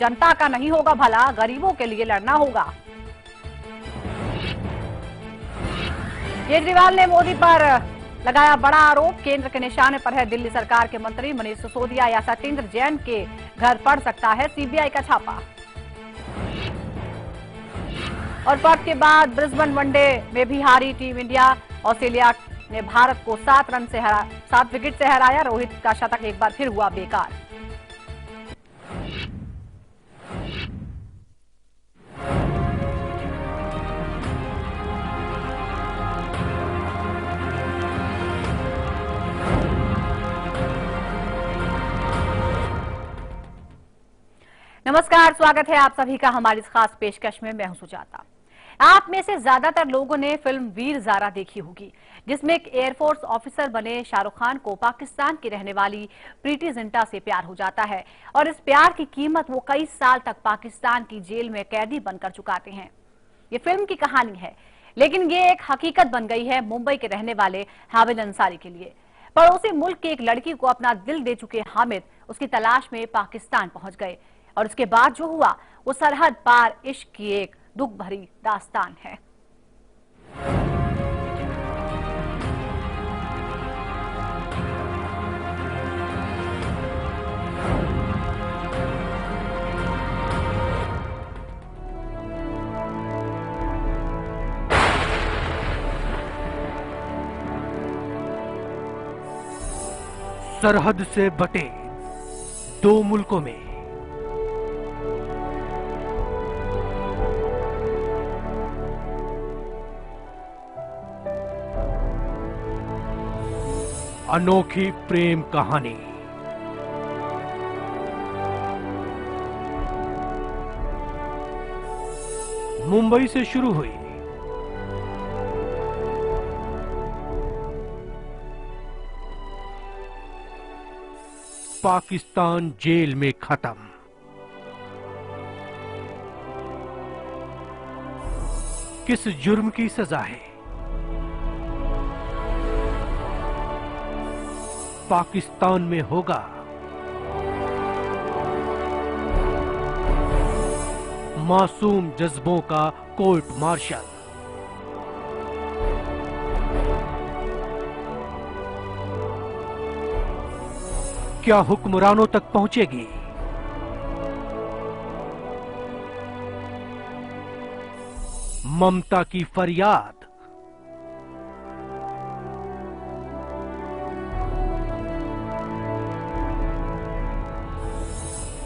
जनता का नहीं होगा भला, गरीबों के लिए लड़ना होगा। केजरीवाल ने मोदी पर लगाया बड़ा आरोप। केंद्र के निशाने पर है दिल्ली सरकार के मंत्री मनीष सिसोदिया या सत्येंद्र जैन के घर पड़ सकता है सीबीआई का छापा। और पर्व के बाद ब्रिस्बेन वनडे में भी हारी टीम इंडिया। ऑस्ट्रेलिया ने भारत को 7 विकेट से हराया। रोहित का शतक एक बार फिर हुआ बेकार। नमस्कार, स्वागत है आप सभी का हमारी इस खास पेशकश में। मैं हूं सुजाता। आप में से ज्यादातर लोगों ने फिल्म वीर ज़ारा देखी होगी, जिसमें एक एयरफोर्स ऑफिसर बने शाहरुख खान को पाकिस्तान की रहने वाली प्रीति जिंटा से प्यार हो जाता है और इस प्यार की कीमत वो कई साल तक पाकिस्तान की जेल में कैदी बनकर चुकाते हैं। ये फिल्म की कहानी है, लेकिन ये एक हकीकत बन गई है मुंबई के रहने वाले हामिद अंसारी के लिए। पड़ोसी मुल्क की एक लड़की को अपना दिल दे चुके हामिद उसकी तलाश में पाकिस्तान पहुंच गए और उसके बाद जो हुआ वो सरहद पार इश्क की एक दुख भरी दास्तान है। सरहद से बटे दो मुल्कों में अनोखी प्रेम कहानी। मुंबई से शुरू हुई, पाकिस्तान जेल में खत्म। किस जुर्म की सजा है? पाकिस्तान में होगा मासूम जज्बों का कोर्ट मार्शल। क्या हुक्मरानों तक पहुंचेगी? ममता की फरियाद।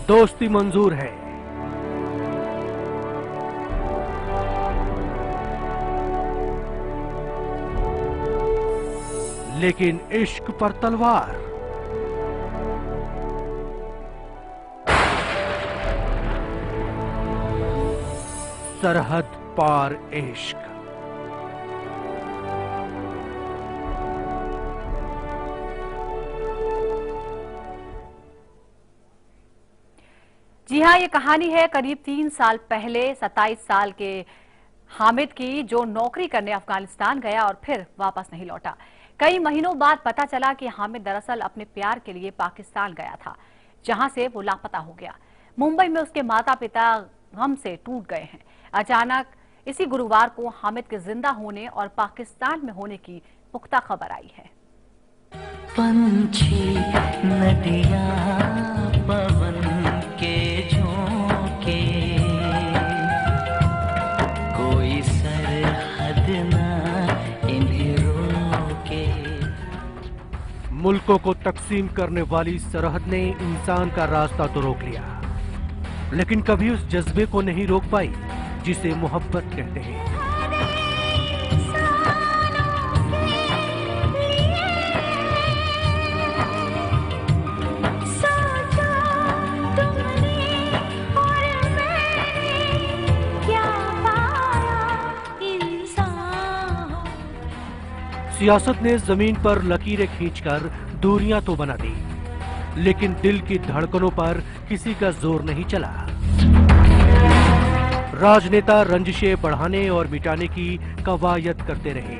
दोस्ती मंजूर है, लेकिन इश्क पर तलवार। सरहद पार इश्क। जी हाँ, ये कहानी है करीब 3 साल पहले 27 साल के हामिद की, जो नौकरी करने अफगानिस्तान गया और फिर वापस नहीं लौटा। कई महीनों बाद पता चला कि हामिद दरअसल अपने प्यार के लिए पाकिस्तान गया था, जहां से वो लापता हो गया। मुंबई में उसके माता पिता गम से टूट गए हैं। अचानक इसी गुरुवार को हामिद के जिंदा होने और पाकिस्तान में होने की पुख्ता खबर आई है। पंछी नदियां पवन के झोंके, कोई सरहद ना इन्हें रोके। मुल्कों को तकसीम करने वाली सरहद ने इंसान का रास्ता तो रोक लिया, लेकिन कभी उस जज्बे को नहीं रोक पाई जिसे मोहब्बत कहते हैं। सियासत ने जमीन पर लकीरें खींचकर दूरियां तो बना दी, लेकिन दिल की धड़कनों पर किसी का जोर नहीं चला। राजनेता रंजिशें बढ़ाने और मिटाने की कवायद करते रहे,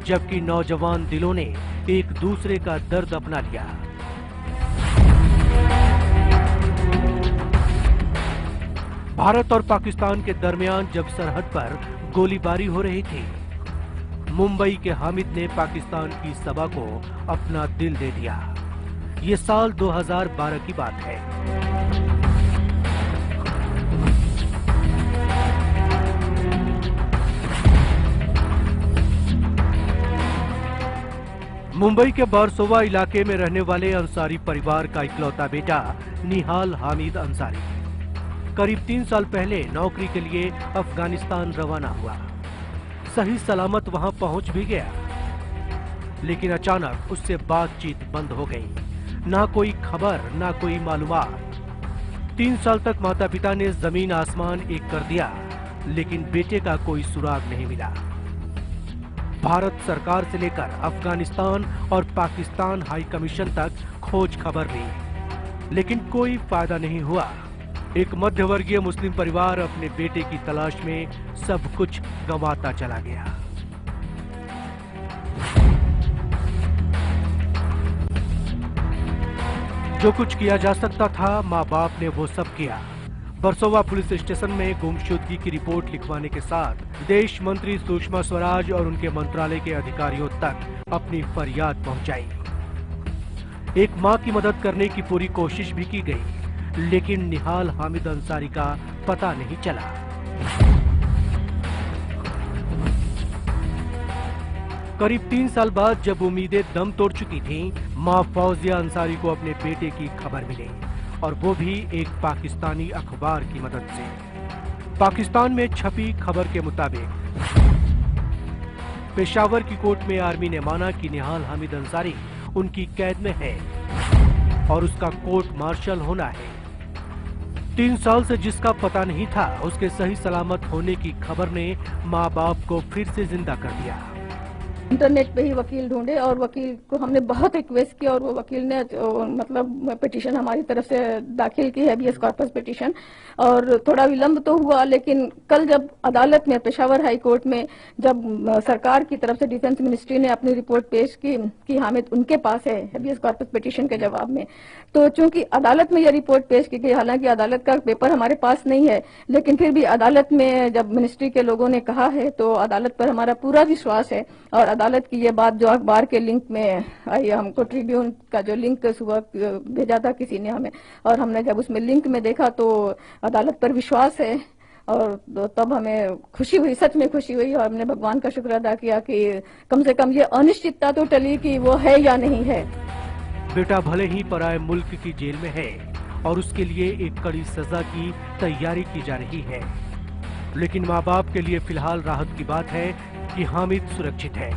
जबकि नौजवान दिलों ने एक दूसरे का दर्द अपना लिया। भारत और पाकिस्तान के दरमियान जब सरहद पर गोलीबारी हो रही थी, मुंबई के हामिद ने पाकिस्तान की सभा को अपना दिल दे दिया। ये साल 2012 की बात है। मुंबई के बारसोवा इलाके में रहने वाले अंसारी परिवार का इकलौता बेटा निहाल हामिद अंसारी करीब 3 साल पहले नौकरी के लिए अफगानिस्तान रवाना हुआ। सही सलामत वहां पहुंच भी गया, लेकिन अचानक उससे बातचीत बंद हो गई। ना कोई खबर, ना कोई मालूमात। 3 साल तक माता पिता ने जमीन आसमान एक कर दिया, लेकिन बेटे का कोई सुराग नहीं मिला। भारत सरकार से लेकर अफगानिस्तान और पाकिस्तान हाई कमीशन तक खोज खबर ली, लेकिन कोई फायदा नहीं हुआ। एक मध्यवर्गीय मुस्लिम परिवार अपने बेटे की तलाश में सब कुछ गंवाता चला गया। जो कुछ किया जा सकता था, माँ बाप ने वो सब किया। बरसोवा पुलिस स्टेशन में गुमशुदगी की रिपोर्ट लिखवाने के साथ विदेश मंत्री सुषमा स्वराज और उनके मंत्रालय के अधिकारियों तक अपनी फरियाद पहुंचाई। एक मां की मदद करने की पूरी कोशिश भी की गई, लेकिन निहाल हामिद अंसारी का पता नहीं चला। करीब 3 साल बाद जब उम्मीदें दम तोड़ चुकी थीं, मां फौजिया अंसारी को अपने बेटे की खबर मिली, और वो भी एक पाकिस्तानी अखबार की मदद से। पाकिस्तान में छपी खबर के मुताबिक पेशावर की कोर्ट में आर्मी ने माना कि निहाल हामिद अंसारी उनकी कैद में है और उसका कोर्ट मार्शल होना है। 3 साल से जिसका पता नहीं था, उसके सही सलामत होने की खबर ने माँ बाप को फिर से जिंदा कर दिया। इंटरनेट पे ही वकील ढूंढे और वकील को हमने बहुत रिक्वेस्ट किया और वो वकील ने मतलब पिटीशन हमारी तरफ से दाखिल की है, हेबियस कॉर्पस पिटीशन, और थोड़ा विलंब तो हुआ, लेकिन कल जब अदालत में पेशावर हाई कोर्ट में जब सरकार की तरफ से डिफेंस मिनिस्ट्री ने अपनी रिपोर्ट पेश की कि हामिद उनके पास है हेबियस कॉर्पस पिटीशन के जवाब में, तो चूंकि अदालत में यह रिपोर्ट पेश की गई, हालांकि अदालत का पेपर हमारे पास नहीं है, लेकिन फिर भी अदालत में जब मिनिस्ट्री के लोगों ने कहा है तो अदालत पर हमारा पूरा विश्वास है। और अदालत की ये बात जो अखबार के लिंक में आई, हमको ट्रिब्यून का जो लिंक सुबह भेजा था किसी ने हमें, और हमने जब उसमें लिंक में देखा तो अदालत पर विश्वास है, और तब हमें खुशी हुई, सच में खुशी हुई, और हमने भगवान का शुक्र अदा किया कि कम से कम ये अनिश्चितता तो टली कि वो है या नहीं है। बेटा भले ही पराए मुल्क की जेल में है और उसके लिए एक कड़ी सजा की तैयारी की जा रही है, लेकिन माँ बाप के लिए फिलहाल राहत की बात है कि हामिद सुरक्षित है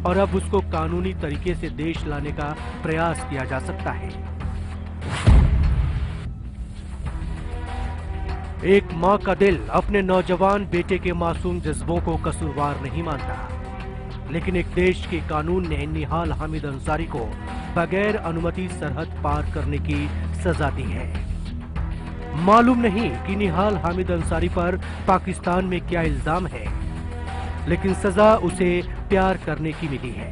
और अब उसको कानूनी तरीके से देश लाने का प्रयास किया जा सकता है। एक माँ का दिल अपने नौजवान बेटे के मासूम जज्बों को कसूरवार नहीं मानता, लेकिन एक देश के कानून ने निहाल हामिद अंसारी को बगैर अनुमति सरहद पार करने की सजा दी है। मालूम नहीं कि निहाल हामिद अंसारी पर पाकिस्तान में क्या इल्जाम है, लेकिन सजा उसे प्यार करने की मिली है।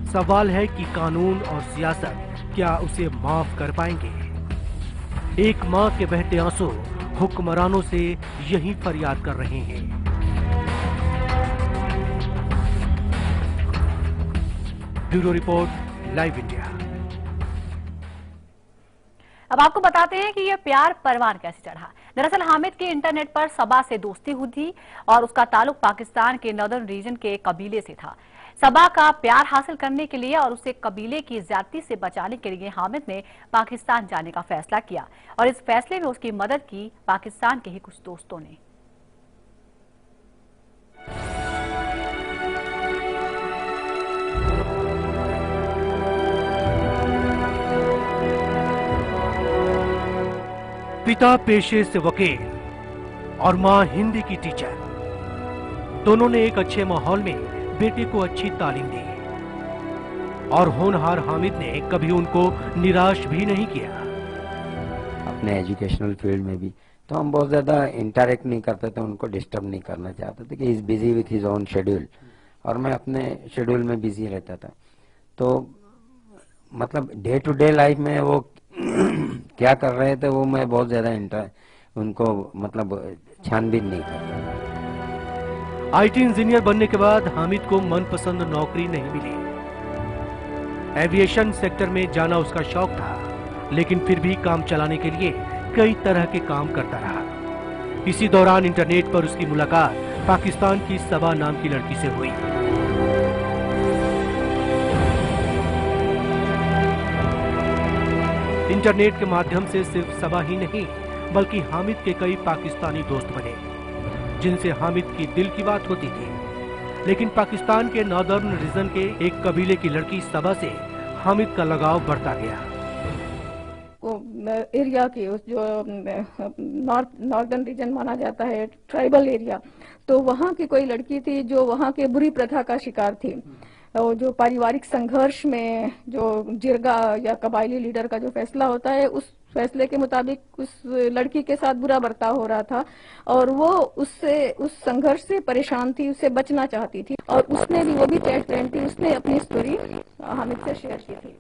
सवाल है कि कानून और सियासत क्या उसे माफ कर पाएंगे। एक मां के बहते आंसू हुक्मरानों से यही फरियाद कर रहे हैं। Bureau report, live India. अब आपको बताते हैं कि यह प्यार परवान कैसे चढ़ा। दरअसल हामिद की इंटरनेट पर सबा से दोस्ती हुई थी और उसका ताल्लुक पाकिस्तान के नॉर्दर्न रीजन के कबीले से था। सबा का प्यार हासिल करने के लिए और उसे कबीले की ज्यादती से बचाने के लिए हामिद ने पाकिस्तान जाने का फैसला किया, और इस फैसले में उसकी मदद की पाकिस्तान के ही कुछ दोस्तों ने। पिता पेशे से वकील और मां हिंदी की टीचर, दोनों ने एक अच्छे माहौल में बेटे को अच्छी तालीम दी, और होनहार हामिद ने कभी उनको निराश भी नहीं किया। अपने एजुकेशनल फील्ड में भी तो हम बहुत ज्यादा इंटरेक्ट नहीं करते थे, उनको डिस्टर्ब नहीं करना चाहते थे कि is busy with his own schedule, और मैं अपने शेड्यूल में बिजी रहता था। तो मतलब डे टू डे लाइफ में वो क्या कर रहे थे वो मैं बहुत ज्यादा उनको मतलब छानबीन नहीं करते। आईटी इंजीनियर बनने के बाद हामिद को मनपसंद नौकरी नहीं मिली। एविएशन सेक्टर में जाना उसका शौक था, लेकिन फिर भी काम चलाने के लिए कई तरह के काम करता रहा। इसी दौरान इंटरनेट पर उसकी मुलाकात पाकिस्तान की सबा नाम की लड़की से हुई। इंटरनेट के माध्यम से सिर्फ सबा ही नहीं बल्कि हामिद के कई पाकिस्तानी दोस्त बने, जिनसे हामिद की दिल की बात होती थी। लेकिन पाकिस्तान के नॉर्दर्न रीजन के एक कबीले की लड़की सबा से हामिद का लगाव बढ़ता गया। एरिया की उस जो नॉर्दर्न रीजन माना जाता है, ट्राइबल एरिया, तो वहाँ की कोई लड़की थी जो वहाँ के बुरी प्रथा का शिकार थी। और जो पारिवारिक संघर्ष में जो जिरगा या कबायली लीडर का जो फैसला होता है, उस फैसले के मुताबिक उस लड़की के साथ बुरा बर्ताव हो रहा था और वो उस संघर्ष से परेशान थी, उससे बचना चाहती थी। और उसने भी, वो भी टेट फ्रेंड थी, उसने अपनी स्टोरी हामिद से शेयर की थी।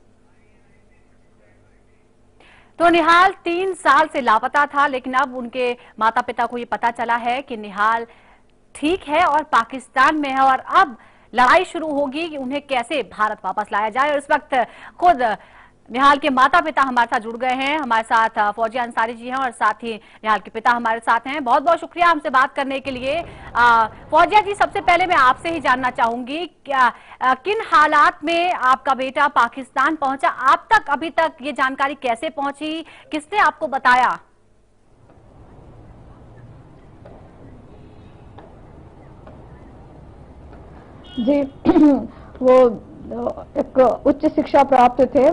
तो निहाल 3 साल से लापता था, लेकिन अब उनके माता पिता को ये पता चला है कि निहाल ठीक है और पाकिस्तान में है, और अब लड़ाई शुरू होगी कि उन्हें कैसे भारत वापस लाया जाए। और इस वक्त खुद निहाल के माता पिता हमारे साथ जुड़ गए हैं। हमारे साथ फौजिया अंसारी जी हैं और साथ ही निहाल के पिता हमारे साथ हैं। बहुत बहुत शुक्रिया हमसे बात करने के लिए। फौजिया जी, सबसे पहले मैं आपसे ही जानना चाहूंगी, क्या किन हालात में आपका बेटा पाकिस्तान पहुंचा? आप तक अभी तक ये जानकारी कैसे पहुंची, किसने आपको बताया? जी वो एक उच्च शिक्षा प्राप्त थे,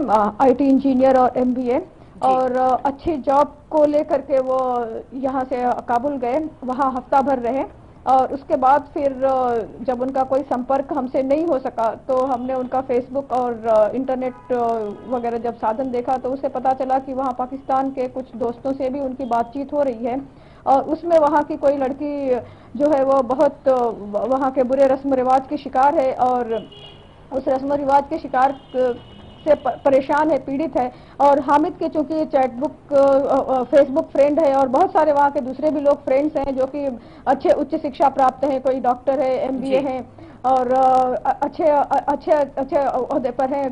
आईटी इंजीनियर और एमबीए, और अच्छी जॉब को लेकर के वो यहाँ से काबुल गए, वहाँ हफ्ता भर रहे। और उसके बाद फिर जब उनका कोई संपर्क हमसे नहीं हो सका तो हमने उनका फेसबुक और इंटरनेट वगैरह जब साधन देखा तो उससे पता चला कि वहाँ पाकिस्तान के कुछ दोस्तों से भी उनकी बातचीत हो रही है। और उसमें वहाँ की कोई लड़की जो है वो बहुत वहाँ के बुरे रस्म रिवाज के शिकार है और उस रस्म रिवाज के शिकार से परेशान है, पीड़ित है। और हामिद के चूंकि चैटबुक फेसबुक फ्रेंड है और बहुत सारे वहाँ के दूसरे भी लोग फ्रेंड्स हैं जो कि अच्छे उच्च शिक्षा प्राप्त हैं, कोई डॉक्टर है, एमबीए है और अच्छे अच्छे अच्छे ओहदे पर हैं,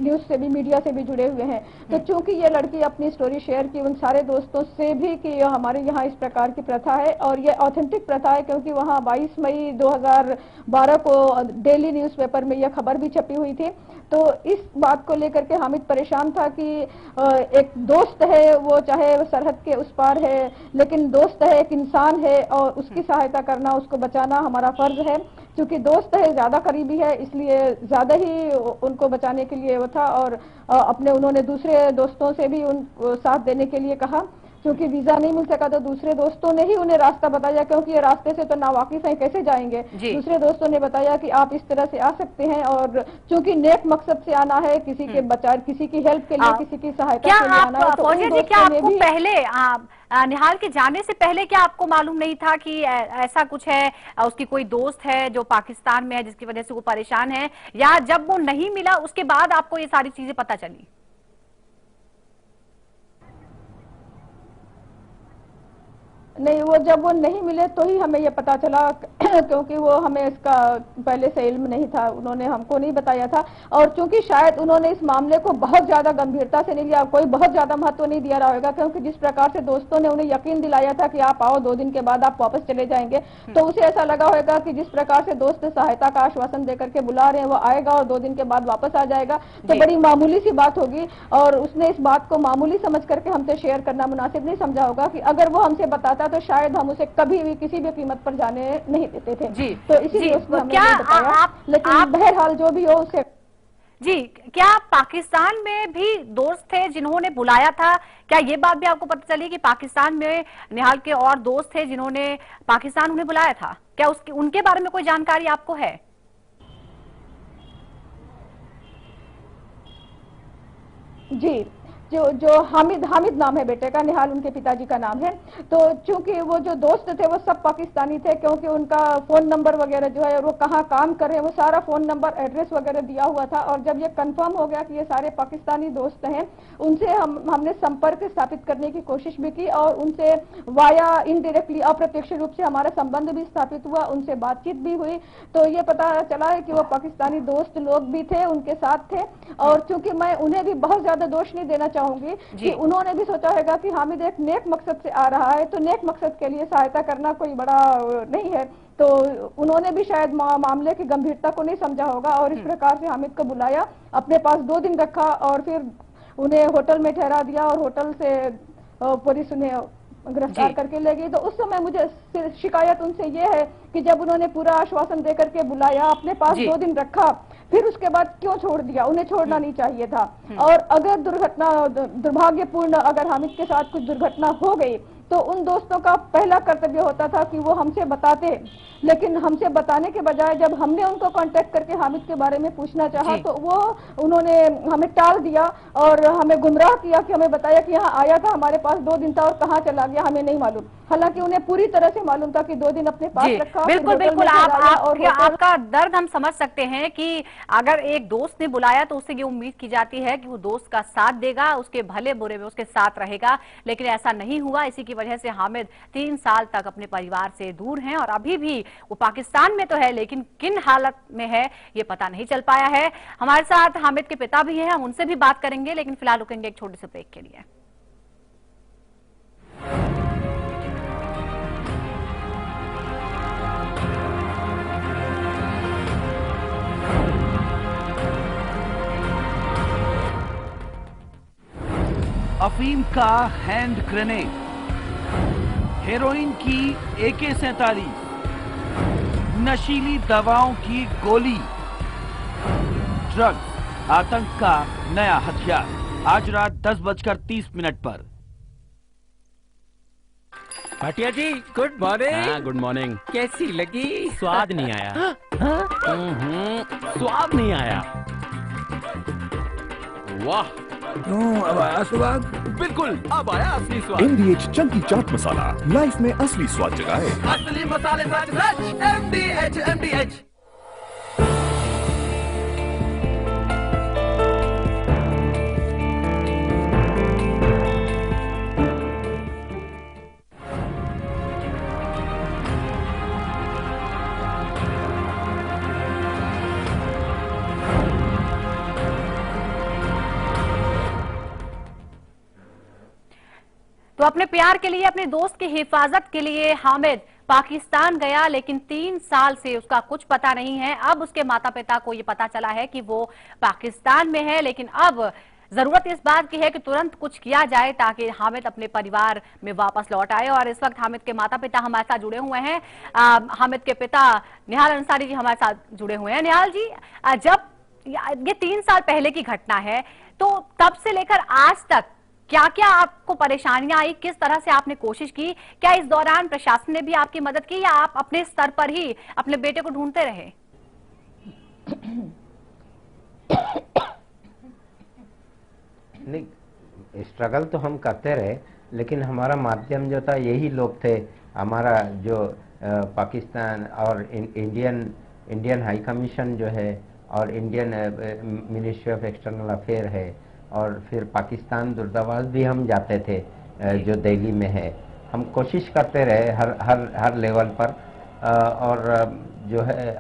न्यूज़ से भी, मीडिया से भी जुड़े हुए हैं। तो चूंकि ये लड़की अपनी स्टोरी शेयर की उन सारे दोस्तों से भी कि हमारे यहाँ इस प्रकार की प्रथा है, और ये ऑथेंटिक प्रथा है क्योंकि वहाँ 22 मई 2012 को डेली न्यूज़पेपर में यह खबर भी छपी हुई थी। तो इस बात को लेकर के हामिद परेशान था कि एक दोस्त है, वो चाहे सरहद के उस पार है, लेकिन दोस्त है, एक इंसान है और उसकी सहायता करना, उसको बचाना हमारा फर्ज है। क्योंकि दोस्त है, ज्यादा करीबी है, इसलिए ज्यादा ही उनको बचाने के लिए वो था। और अपने उन्होंने दूसरे दोस्तों से भी उनको साथ देने के लिए कहा। क्योंकि वीजा नहीं मिल सका तो दूसरे दोस्तों ने ही उन्हें रास्ता बताया, क्योंकि ये रास्ते से तो नावाकिफ हैं, कैसे जाएंगे। दूसरे दोस्तों ने बताया कि आप इस तरह से आ सकते हैं, और चूंकि नेक मकसद से आना है, किसी के बचा, किसी की हेल्प के लिए, किसी की सहायता के लिए आना है। तो फौजिया जी, क्या आपको पहले निहाल के जाने से पहले क्या आपको मालूम नहीं था कि ऐसा कुछ है, उसकी कोई दोस्त है जो पाकिस्तान में है जिसकी वजह से वो परेशान है, या जब वो नहीं मिला उसके बाद आपको ये सारी चीजें पता चली? नहीं, वो जब वो नहीं मिले तो ही हमें ये पता चला क्योंकि वो हमें इसका पहले से इल्म नहीं था, उन्होंने हमको नहीं बताया था। और चूंकि शायद उन्होंने इस मामले को बहुत ज्यादा गंभीरता से नहीं लिया, कोई बहुत ज्यादा महत्व नहीं दिया रहा होगा, क्योंकि जिस प्रकार से दोस्तों ने उन्हें यकीन दिलाया था कि आप आओ, 2 दिन के बाद आप वापस चले जाएंगे, तो उसे ऐसा लगा होगा कि जिस प्रकार से दोस्त सहायता का आश्वासन देकर के बुला रहे हैं, वो आएगा और 2 दिन के बाद वापस आ जाएगा, तो बड़ी मामूली सी बात होगी। और उसने इस बात को मामूली समझ करके हमसे शेयर करना मुनासिब नहीं समझा होगा कि अगर वो हमसे बताता तो शायद हम उसे कभी भी किसी भी कीमत पर जाने नहीं देते थे। तो इसीलिए उसने हमें नहीं बताया। लेकिन बहरहाल जो भी हो उसे जी, क्या पाकिस्तान में भी दोस्त थे जिन्होंने बुलाया था? क्या ये बात भी आपको पता चली कि पाकिस्तान में निहाल के और दोस्त थे जिन्होंने पाकिस्तान उन्हें बुलाया था? क्या उनके बारे में कोई जानकारी आपको है? जी, जो हामिद नाम है बेटे का, निहाल उनके पिताजी का नाम है। तो चूंकि वो जो दोस्त थे वो सब पाकिस्तानी थे, क्योंकि उनका फोन नंबर वगैरह जो है, वो कहाँ काम कर रहे हैं, वो सारा फोन नंबर एड्रेस वगैरह दिया हुआ था। और जब ये कंफर्म हो गया कि ये सारे पाकिस्तानी दोस्त हैं, उनसे हमने संपर्क स्थापित करने की कोशिश भी की और उनसे वाया इनडायरेक्टली, अप्रत्यक्ष रूप से हमारा संबंध भी स्थापित हुआ, उनसे बातचीत भी हुई। तो ये पता चला है कि वो पाकिस्तानी दोस्त लोग भी थे, उनके साथ थे। और चूंकि मैं उन्हें भी बहुत ज्यादा दोष नहीं देना चाहूंगी कि उन्होंने भी सोचा होगा कि हामिद एक नेक मकसद से आ रहा है, तो नेक मकसद के लिए सहायता करना कोई बड़ा नहीं है। तो उन्होंने भी शायद मामले की गंभीरता को नहीं समझा होगा और इस प्रकार से हामिद को बुलाया, अपने पास 2 दिन रखा और फिर उन्हें होटल में ठहरा दिया और होटल से पुलिस उन्हें गिरफ्तार करके ले गई। तो उस समय मुझे शिकायत उनसे ये है कि जब उन्होंने पूरा आश्वासन देकर के बुलाया, अपने पास 2 दिन रखा, फिर उसके बाद क्यों छोड़ दिया? उन्हें छोड़ना नहीं चाहिए था। और अगर दुर्भाग्यपूर्ण अगर हामिद के साथ कुछ दुर्घटना हो गई तो उन दोस्तों का पहला कर्तव्य होता था कि वो हमसे बताते, लेकिन हमसे बताने के बजाय जब हमने उनको कांटेक्ट करके हामिद के बारे में पूछना चाहा तो वो उन्होंने हमें टाल दिया और हमें गुमराह किया कि हमें बताया कि यहाँ आया था, हमारे पास 2 दिन था और कहाँ चला गया हमें नहीं मालूम। हालांकि उन्हें पूरी तरह से मालूम था कि 2 दिन अपने पास रखा। बिल्कुल बिल्कुल, आपका दर्द हम समझ सकते हैं कि अगर एक दोस्त ने बुलाया तो उससे ये उम्मीद की जाती है कि वो दोस्त का साथ देगा, उसके भले बुरे में उसके साथ रहेगा, लेकिन ऐसा नहीं हुआ। इसी की वजह से हामिद 3 साल तक अपने परिवार से दूर हैं और अभी भी वो पाकिस्तान में तो है, लेकिन किन हालत में है ये पता नहीं चल पाया है। हमारे साथ हामिद के पिता भी हैं, हम उनसे भी बात करेंगे, लेकिन फिलहाल रुकेंगे एक छोटे से ब्रेक के लिए। अफीम का हैंड ग्रेनेड, हेरोइन की AK-47, नशीली दवाओं की गोली, ड्रग्स आतंक का नया हथियार। आज रात 10:30 पर। भाटिया जी गुड मॉर्निंग। हाँ, गुड मॉर्निंग। कैसी लगी? स्वाद नहीं आया। स्वाद नहीं आया। वाह, अब आया स्वाद। बिल्कुल अब आया असली स्वाद। MDH चंकी चाट मसाला लाइफ में असली स्वाद जगाए। असली मसाले सच MDH। तो अपने प्यार के लिए, अपने दोस्त की हिफाजत के लिए हामिद पाकिस्तान गया, लेकिन 3 साल से उसका कुछ पता नहीं है। अब उसके माता पिता को ये पता चला है कि वो पाकिस्तान में है, लेकिन अब जरूरत इस बात की है कि तुरंत कुछ किया जाए ताकि हामिद अपने परिवार में वापस लौट आए। और इस वक्त हामिद के माता पिता हमारे साथ जुड़े हुए हैं। हामिद के पिता निहाल अंसारी जी हमारे साथ जुड़े हुए हैं। निहाल जी, जब ये 3 साल पहले की घटना है, तो तब से लेकर आज तक क्या क्या आपको परेशानियां आई, किस तरह से आपने कोशिश की? क्या इस दौरान प्रशासन ने भी आपकी मदद की या आप अपने स्तर पर ही अपने बेटे को ढूंढते रहे? नहीं, स्ट्रगल तो हम करते रहे, लेकिन हमारा माध्यम जो था यही लोग थे। हमारा जो पाकिस्तान और इंडियन हाई कमीशन जो है और Indian ministry of external affair है, और फिर पाकिस्तान दूतावास भी हम जाते थे जो दिल्ली में है। हम कोशिश करते रहे हर लेवल पर, और जो है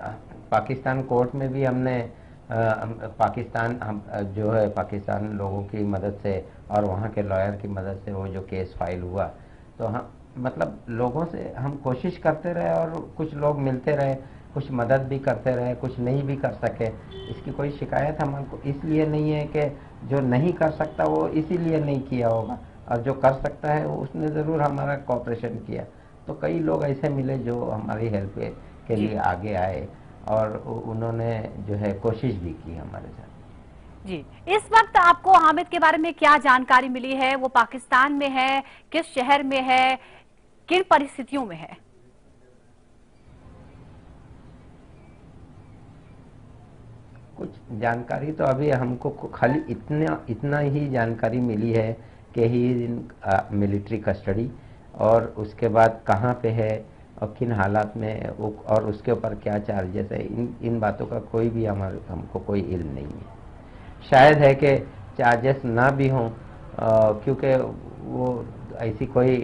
पाकिस्तान कोर्ट में भी हमने पाकिस्तान लोगों की मदद से और वहाँ के लॉयर की मदद से वो जो केस फाइल हुआ, तो हम मतलब लोगों से हम कोशिश करते रहे और कुछ लोग मिलते रहे, कुछ मदद भी करते रहे, कुछ नहीं भी कर सके। इसकी कोई शिकायत हमको इसलिए नहीं है कि जो नहीं कर सकता वो इसीलिए नहीं किया होगा, और जो कर सकता है उसने ज़रूर हमारा कोऑपरेशन किया। तो कई लोग ऐसे मिले जो हमारी हेल्प के लिए आगे आए और उन्होंने जो है कोशिश भी की हमारे साथ। जी, इस वक्त आपको हामिद के बारे में क्या जानकारी मिली है? वो पाकिस्तान में है, किस शहर में है, किन परिस्थितियों में है? कुछ जानकारी तो अभी हमको खाली इतना ही जानकारी मिली है कि he is in military custody, और उसके बाद कहाँ पे है और किन हालात में और उसके ऊपर क्या चार्जेस है, इन बातों का कोई भी हमको कोई इल्म नहीं है। शायद है कि चार्जेस ना भी हों, क्योंकि वो ऐसी कोई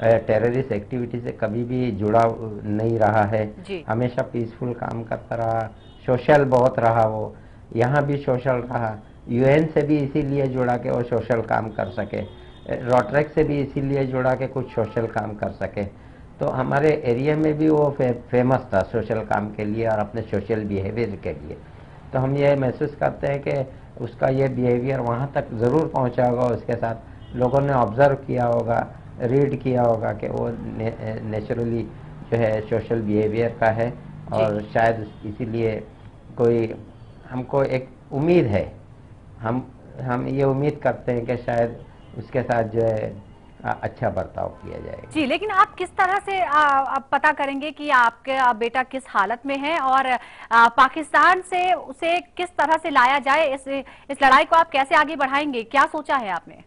टेररिस्ट एक्टिविटी से कभी भी जुड़ा नहीं रहा है, हमेशा पीसफुल काम करता रहा, सोशल बहुत रहा, वो यहाँ भी सोशल रहा, यूएन से भी इसीलिए जुड़ा के वो सोशल काम कर सके, रोटरेक से भी इसीलिए जुड़ा के कुछ सोशल काम कर सके। तो हमारे एरिया में भी वो फेमस था सोशल काम के लिए और अपने सोशल बिहेवियर के लिए। तो हम ये महसूस करते हैं कि उसका ये बिहेवियर वहाँ तक ज़रूर पहुँचा होगा, उसके साथ लोगों ने ऑब्जर्व किया होगा, रीड किया होगा कि वो नेचुरली जो है सोशल बिहेवियर का है, और शायद इसीलिए कोई हमको एक उम्मीद है, हम ये उम्मीद करते हैं कि शायद उसके साथ जो है अच्छा बर्ताव किया जाएगा। जी, लेकिन आप किस तरह से आप पता करेंगे कि आपका बेटा किस हालत में है, और पाकिस्तान से उसे किस तरह से लाया जाए, इस लड़ाई को आप कैसे आगे बढ़ाएंगे, क्या सोचा है आपने?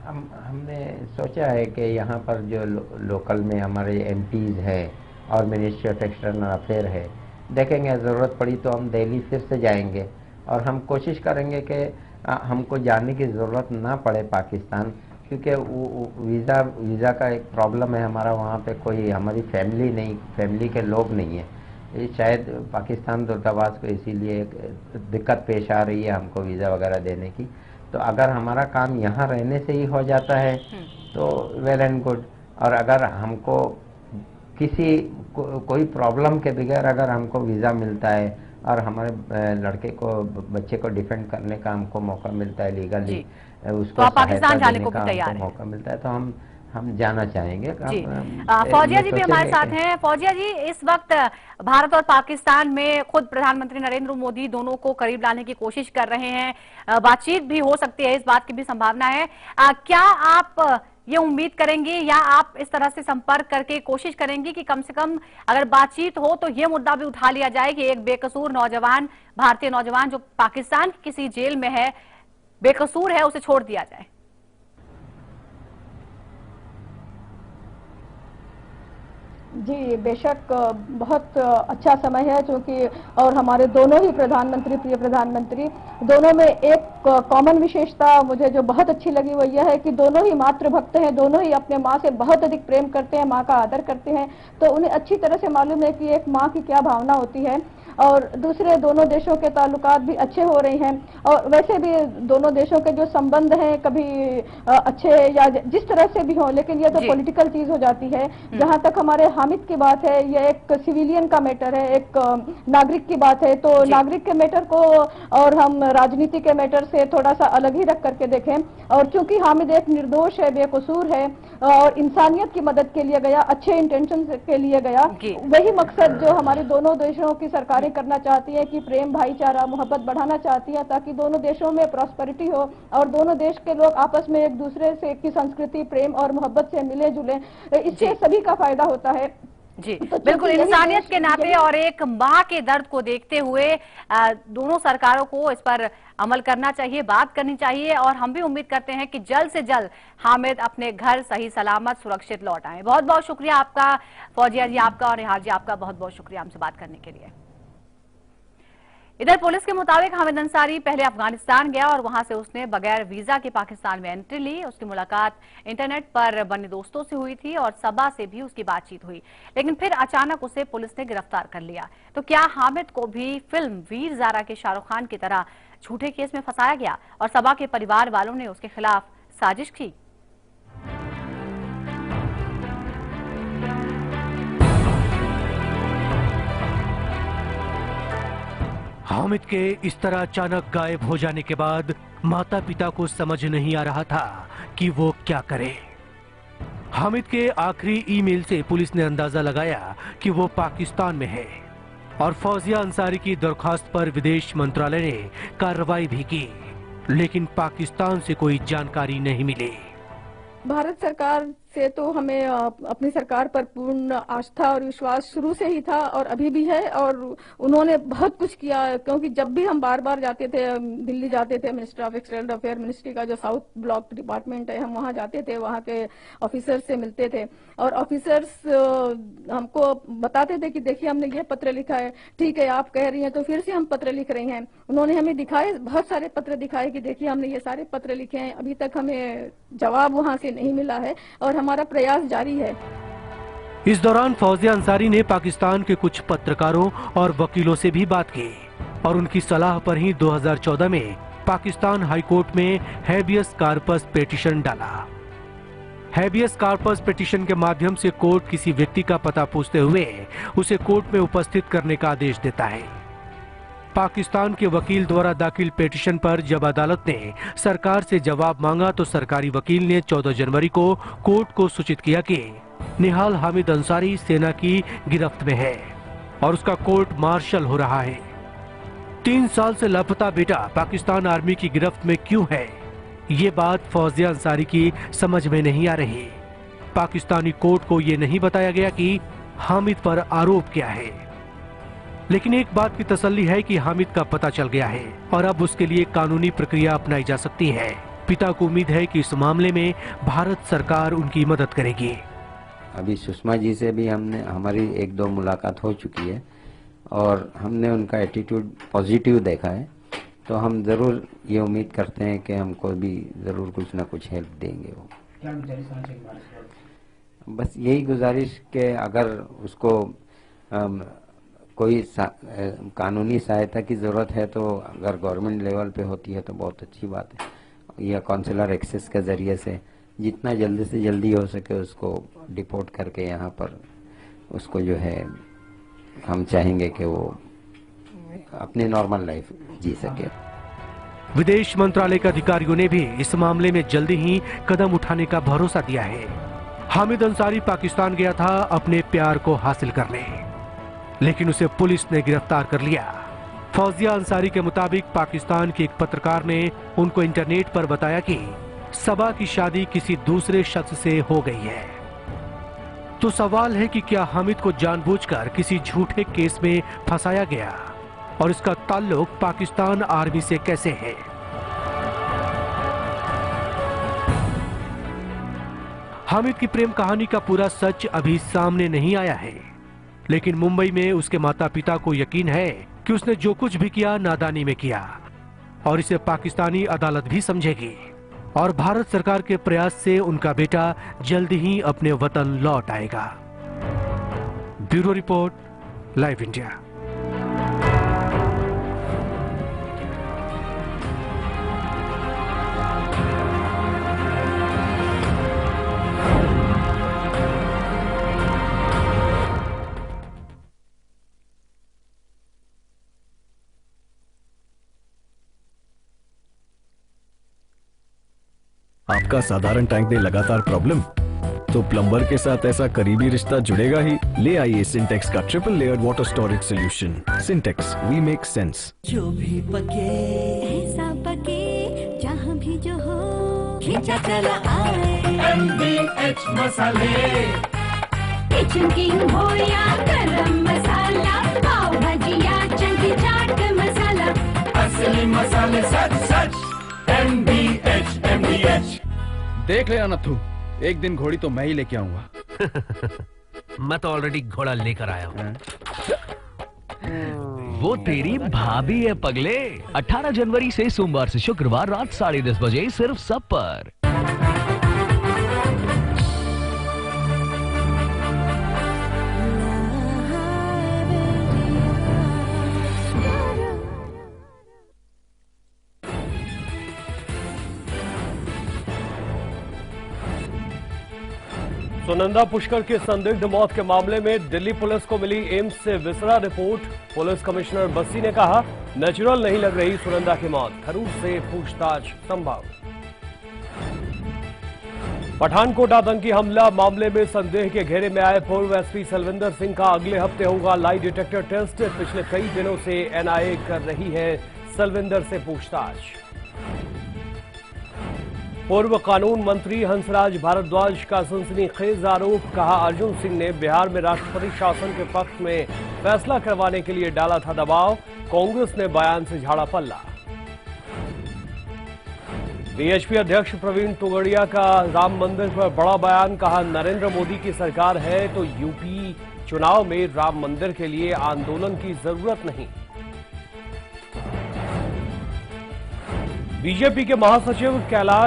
हमने सोचा है कि यहाँ पर जो लोकल में हमारे एमपीज हैं और मिनिस्ट्री ऑफ एक्सटर्नल अफेयर है, देखेंगे ज़रूरत पड़ी तो हम दिल्ली फिर से जाएंगे और हम कोशिश करेंगे कि हमको जाने की ज़रूरत ना पड़े पाकिस्तान, क्योंकि वीज़ा का एक प्रॉब्लम है हमारा, वहाँ पे कोई हमारी फैमिली के लोग नहीं है। ये शायद पाकिस्तान दूतावास को इसीलिए दिक्कत पेश आ रही है हमको वीज़ा वगैरह देने की। तो अगर हमारा काम यहाँ रहने से ही हो जाता है तो वेल एंड गुड, और अगर हमको कोई प्रॉब्लम के बगैर अगर हमको वीज़ा मिलता है और हमारे बच्चे को डिफेंड करने का हमको मौका मिलता है लीगली, उसको तो पाकिस्तान जाने को भी तैयार है, मौका मिलता है तो हम जाना चाहेंगे। फौजिया जी भी हमारे साथ हैं। फौजिया जी, इस वक्त भारत और पाकिस्तान में खुद प्रधानमंत्री नरेंद्र मोदी दोनों को करीब लाने की कोशिश कर रहे हैं, बातचीत भी हो सकती है, इस बात की भी संभावना है। क्या आप ये उम्मीद करेंगे या आप इस तरह से संपर्क करके कोशिश करेंगे कि कम से कम अगर बातचीत हो तो ये मुद्दा भी उठा लिया जाए कि एक बेकसूर नौजवान, भारतीय नौजवान जो पाकिस्तान की किसी जेल में है, बेकसूर है, उसे छोड़ दिया जाए? जी बेशक, बहुत अच्छा समय है, क्योंकि और हमारे दोनों ही प्रधानमंत्री, प्रिय प्रधानमंत्री, दोनों में एक कॉमन विशेषता मुझे जो बहुत अच्छी लगी वो यह है कि दोनों ही मातृभक्त हैं, दोनों ही अपने माँ से बहुत अधिक प्रेम करते हैं, माँ का आदर करते हैं। तो उन्हें अच्छी तरह से मालूम है कि एक माँ की क्या भावना होती है, और दूसरे दोनों देशों के ताल्लुकात भी अच्छे हो रहे हैं, और वैसे भी दोनों देशों के जो संबंध हैं कभी अच्छे या जिस तरह से भी हो, लेकिन ये तो पॉलिटिकल चीज हो जाती है। जहां तक हमारे हामिद की बात है, ये एक सिविलियन का मैटर है, एक नागरिक की बात है, तो नागरिक के मैटर को और हम राजनीति के मैटर से थोड़ा सा अलग ही रख करके देखें। और चूंकि हामिद एक निर्दोष है, बेकसूर है और इंसानियत की मदद के लिए गया, अच्छे इंटेंशन के लिए गया, वही मकसद जो हमारे दोनों देशों की सरकारें करना चाहती है कि प्रेम, भाईचारा, मोहब्बत बढ़ाना चाहती है, ताकि दोनों देशों में प्रॉस्पेरिटी हो और दोनों देश के लोग आपस में एक दूसरे से की संस्कृति, प्रेम और मोहब्बत से मिले जुले, इससे सभी का फायदा होता है। जी तो बिल्कुल, इंसानियत के नाते और एक माँ के दर्द को देखते हुए दोनों सरकारों को इस पर अमल करना चाहिए, बात करनी चाहिए, और हम भी उम्मीद करते हैं कि जल्द से जल्द हामिद अपने घर सही सलामत सुरक्षित लौट आए। बहुत बहुत शुक्रिया आपका फौजिया जी, आपका और निहाल जी, आपका बहुत बहुत शुक्रिया हमसे बात करने के लिए। इधर पुलिस के मुताबिक हामिद अंसारी पहले अफगानिस्तान गया और वहां से उसने बगैर वीजा के पाकिस्तान में एंट्री ली। उसकी मुलाकात इंटरनेट पर बने दोस्तों से हुई थी और सबा से भी उसकी बातचीत हुई, लेकिन फिर अचानक उसे पुलिस ने गिरफ्तार कर लिया। तो क्या हामिद को भी फिल्म वीर ज़ारा के शाहरुख खान की तरह झूठे केस में फंसाया गया और सबा के परिवार वालों ने उसके खिलाफ साजिश की? हामिद के इस तरह अचानक गायब हो जाने के बाद माता पिता को समझ नहीं आ रहा था कि वो क्या करे। हामिद के आखिरी ईमेल से पुलिस ने अंदाजा लगाया कि वो पाकिस्तान में है और फौजिया अंसारी की दरखास्त पर विदेश मंत्रालय ने कार्रवाई भी की, लेकिन पाकिस्तान से कोई जानकारी नहीं मिली। भारत सरकार से तो हमें अपनी सरकार पर पूर्ण आस्था और विश्वास शुरू से ही था और अभी भी है, और उन्होंने बहुत कुछ किया। क्योंकि जब भी हम बार बार जाते थे, दिल्ली जाते थे, minister of external affair ministry का जो साउथ ब्लॉक डिपार्टमेंट है, हम वहां जाते थे, वहां के ऑफिसर्स से मिलते थे और ऑफिसर्स हमको बताते थे कि देखिए हमने ये पत्र लिखा है, ठीक है आप कह रही हैं तो फिर से हम पत्र लिख रही हैं। उन्होंने हमें दिखाए, बहुत सारे पत्र दिखाए कि देखिए हमने ये सारे पत्र लिखे हैं, अभी तक हमें जवाब वहां से नहीं मिला है और हमारा प्रयास जारी है। इस दौरान फौजिया अंसारी ने पाकिस्तान के कुछ पत्रकारों और वकीलों से भी बात की और उनकी सलाह पर ही 2014 में पाकिस्तान हाईकोर्ट में हैबियस कार्पस पिटीशन डाला। हैबियस कार्पस पिटीशन के माध्यम से कोर्ट किसी व्यक्ति का पता पूछते हुए उसे कोर्ट में उपस्थित करने का आदेश देता है। पाकिस्तान के वकील द्वारा दाखिल पिटीशन पर जब अदालत ने सरकार से जवाब मांगा तो सरकारी वकील ने 14 जनवरी को कोर्ट को सूचित किया कि निहाल हामिद अंसारी सेना की गिरफ्त में है और उसका कोर्ट मार्शल हो रहा है। 3 साल से लापता बेटा पाकिस्तान आर्मी की गिरफ्त में क्यों है, ये बात फौजिया अंसारी की समझ में नहीं आ रही। पाकिस्तानी कोर्ट को ये नहीं बताया गया कि हामिद पर आरोप क्या है, लेकिन एक बात की तसल्ली है कि हामिद का पता चल गया है और अब उसके लिए कानूनी प्रक्रिया अपनाई जा सकती है। पिता को उम्मीद है कि इस मामले में भारत सरकार उनकी मदद करेगी। अभी सुषमा जी से भी हमारी 1-2 मुलाकात हो चुकी है और हमने उनका एटीट्यूड पॉजिटिव देखा है, तो हम जरूर ये उम्मीद करते हैं कि हमको भी जरूर कुछ ना कुछ हेल्प देंगे वो। बस यही गुजारिश कि अगर उसको कोई कानूनी सहायता की जरूरत है तो अगर गवर्नमेंट लेवल पे होती है तो बहुत अच्छी बात है, या काउंसिलर एक्सेस के जरिए से जितना जल्दी से जल्दी हो सके उसको डिपोर्ट करके यहाँ पर उसको जो है हम चाहेंगे कि वो अपनी नॉर्मल लाइफ जी सके। विदेश मंत्रालय के अधिकारियों ने भी इस मामले में जल्दी ही कदम उठाने का भरोसा दिया है। हामिद अंसारी पाकिस्तान गया था अपने प्यार को हासिल करने, लेकिन उसे पुलिस ने गिरफ्तार कर लिया। फौजिया अंसारी के मुताबिक पाकिस्तान के एक पत्रकार ने उनको इंटरनेट पर बताया कि सबा की शादी किसी दूसरे शख्स से हो गई है। तो सवाल है कि क्या हामिद को जानबूझकर किसी झूठे केस में फंसाया गया और इसका ताल्लुक पाकिस्तान आर्मी से कैसे है? हामिद की प्रेम कहानी का पूरा सच अभी सामने नहीं आया है, लेकिन मुंबई में उसके माता पिता को यकीन है कि उसने जो कुछ भी किया नादानी में किया और इसे पाकिस्तानी अदालत भी समझेगी और भारत सरकार के प्रयास से उनका बेटा जल्द ही अपने वतन लौट आएगा। Bureau report, live India. आपका साधारण टैंक दे लगातार प्रॉब्लम, तो प्लम्बर के साथ ऐसा करीबी रिश्ता जुड़ेगा ही। ले आइए सिंटेक्स का triple layered water storage solution. Sintex, we make sense. जो भी पके ऐसा पके जहाँ भी जो हो खींचा चला आए MBH मसाले। किचन किंग हो या गरम मसाला, पाव भाजी या चंकी चाट मसाला, असली मसाले सच सच MBH। देख ले नथु, एक दिन घोड़ी तो मैं ही लेके आऊंगा। मैं तो ऑलरेडी घोड़ा लेकर आया हूँ। वो तेरी भाभी है पगले। 18 जनवरी से सोमवार से शुक्रवार रात 10:30 बजे सिर्फ सब पर। सुनंदा पुष्कर की संदिग्ध मौत के मामले में दिल्ली पुलिस को मिली एम्स से viscera report. Police commissioner Bassi ने कहा, नेचुरल नहीं लग रही सुनंदा की मौत, खरूज से पूछताछ संभव। पठानकोट आतंकी हमला मामले में संदेह के घेरे में आए पूर्व एसपी सलविंदर सिंह का अगले हफ्ते होगा लाई डिटेक्टर टेस्ट। पिछले कई दिनों से एनआईए कर रही है सलविंदर से पूछताछ। पूर्व कानून मंत्री हंसराज भारद्वाज का सनसनीखेज आरोप, कहा अर्जुन सिंह ने बिहार में राष्ट्रपति शासन के पक्ष में फैसला करवाने के लिए डाला था दबाव, कांग्रेस ने बयान से झाड़ा पल्ला। बीएचपी अध्यक्ष प्रवीण तोगड़िया का राम मंदिर पर बड़ा बयान, कहा नरेंद्र मोदी की सरकार है तो यूपी चुनाव में राम मंदिर के लिए आंदोलन की जरूरत नहीं। बीजेपी के महासचिव कैलाश